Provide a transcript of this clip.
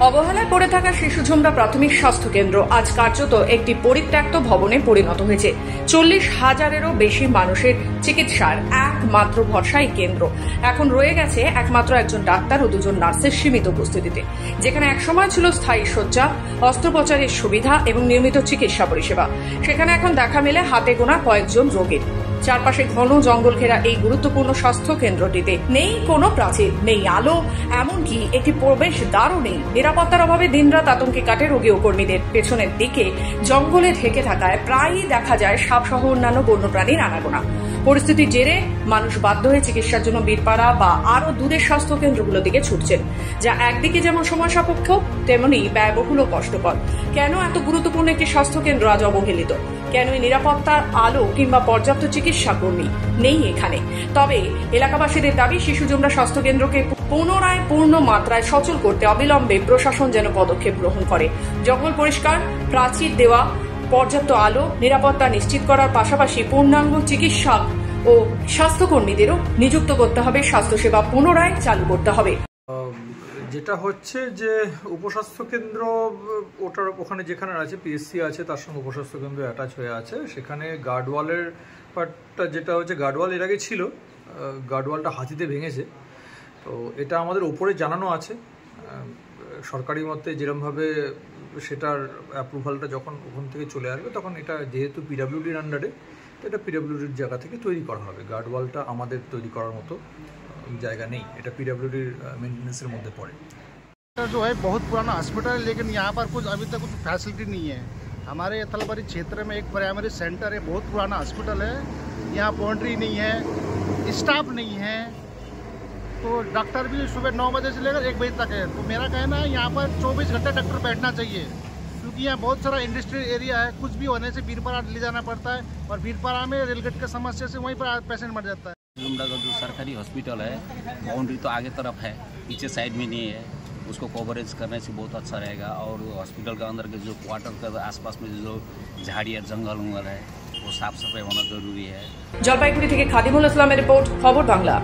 অবহেলায় পড়ে থাকা শিশুঝুমরা প্রাথমিক স্বাস্থ্য কেন্দ্র আজ কার্যত একটি পরিত্যক্ত ভবনে পরিণত হয়েছে। 40,000-এরও বেশি মানুষের চিকিৎসার একমাত্র ভরসাই কেন্দ্র এখন রয়ে গেছে একমাত্র একজন ডাক্তার ও দুজন নার্সের সীমিত উপস্থিতিতে। যেখানে একসময় ছিল স্থায়ী শয্যা, অস্ত্রোপচারের সুবিধা এবং নিয়মিত চিকিৎসা পরিষেবা, সেখানে এখন দেখা মেলে হাতে গোনা কয়েকজন রোগীর। চারপাশে ঘন জঙ্গল ঘেরা এই গুরুত্বপূর্ণ স্বাস্থ্য কেন্দ্রটিতে নেই কোনো প্রাচীর, নেই আলো, এমনকি একটি প্রবেশ দ্বারও নেই। নিরাপত্তার অভাবে দিনরাত আতঙ্কে কাটে রোগী ও কর্মীদের। পেছনের দিকে জঙ্গলে ঢেকে থাকায় প্রায়ই দেখা যায় সাপসহ অন্যান্য বন্যপ্রাণীর আনাগোনা। পরিস্থিতির জেরে মানুষ বাধ্য হয়ে চিকিৎসার জন্য বীরপাড়া বা আরো দূরের স্বাস্থ্য কেন্দ্রগুলোর দিকে ছুটছেন, যা একদিকে যেমন সময় সাপেক্ষ তেমনি ব্যয়বহুল ও কষ্টকর। কেন এত গুরুত্বপূর্ণ একটি স্বাস্থ্য কেন্দ্র আজ অবহেলিত? কেন নিরাপত্তার আলো কিংবা পর্যাপ্ত চিকিৎসা কর্মী নেই এখানে? তবে এলাকাবাসীদের দাবি, শিশুঝুমরা স্বাস্থ্য কেন্দ্রকে পুনরায় পূর্ণ মাত্রায় সচল করতে অবিলম্বে প্রশাসন যেন পদক্ষেপ গ্রহণ করে। জঙ্গল পরিষ্কার, প্রাচীর দেওয়া, পর্যাপ্ত আলো, নিরাপত্তা নিশ্চিত করার পাশাপাশি পূর্ণাঙ্গ চিকিৎসক ও স্বাস্থ্যকর্মীদেরও নিযুক্ত করতে হবে। স্বাস্থ্যসেবা পুনরায় চালু করতে হবে। যেটা হচ্ছে যে উপস্বাস্থ্য কেন্দ্র ওখানে যেখানে আছে পিএসসি আছে, তার সঙ্গে উপস্বাস্থ্য কেন্দ্র অ্যাটাচ হয়ে আছে। সেখানে গার্ডওয়ালের পার্টটা যেটা হচ্ছে, গার্ডওয়াল এর আগে ছিল, গার্ডওয়ালটা হাতিতে ভেঙেছে। তো এটা আমাদের ওপরে জানানো আছে সরকারি মতে, যেরকমভাবে সেটার অ্যাপ্রুভালটা যখন ওখান থেকে চলে আসবে তখন এটা যেহেতু পিডাব্লিউডির আন্ডারে, এটা পিডাব্লিউডির জায়গা থেকে তৈরি করা হবে। গার্ডওয়ালটা আমাদের তৈরি করার মতো জায়গা नहीं, এটা পিডব্লিউডির মেইনটেनेंसের মধ্যে পড়ে। जो है बहुत पुराना हॉस्पिटल है, लेकिन यहाँ पर कुछ अभी तक कुछ फैसिलिटी नहीं है। हमारे थलबरी क्षेत्र में एक प्राइमरी सेंटर है, बहुत पुराना हॉस्पिटल है, यहाँ बाउंड्री नहीं है, स्टाफ नहीं है, तो डॉक्टर भी सुबह 9 बजे से लेकर 1 बजे तक है। तो मेरा कहना है यहाँ पर 24 घंटे डॉक्टर बैठना चाहिए, क्योंकि यहाँ बहुत सारा इंडस्ट्रियल एरिया है। कुछ भी होने से बीरपाड़ा ले जाना पड़ता है, और बीरपाड़ा में रेलगेट की समस्या से वहीं पर पेशेंट मर जाता है। जुमरा का जो सरकारी हॉस्पिटल है, बाउंड्री तो आगे तरफ है, पीछे साइड में नहीं है। उसको कवरेज करने से बहुत अच्छा रहेगा। और हॉस्पिटल का अंदर के जो क्वार्टर का आसपास में जो झाड़ियाँ जंगल उंगल है, वो साफ सफाई होना जरूरी है। जलपाईगुड़ी থেকে খাদিমুল ইসলামের রিপোর্ট, খবর বাংলা।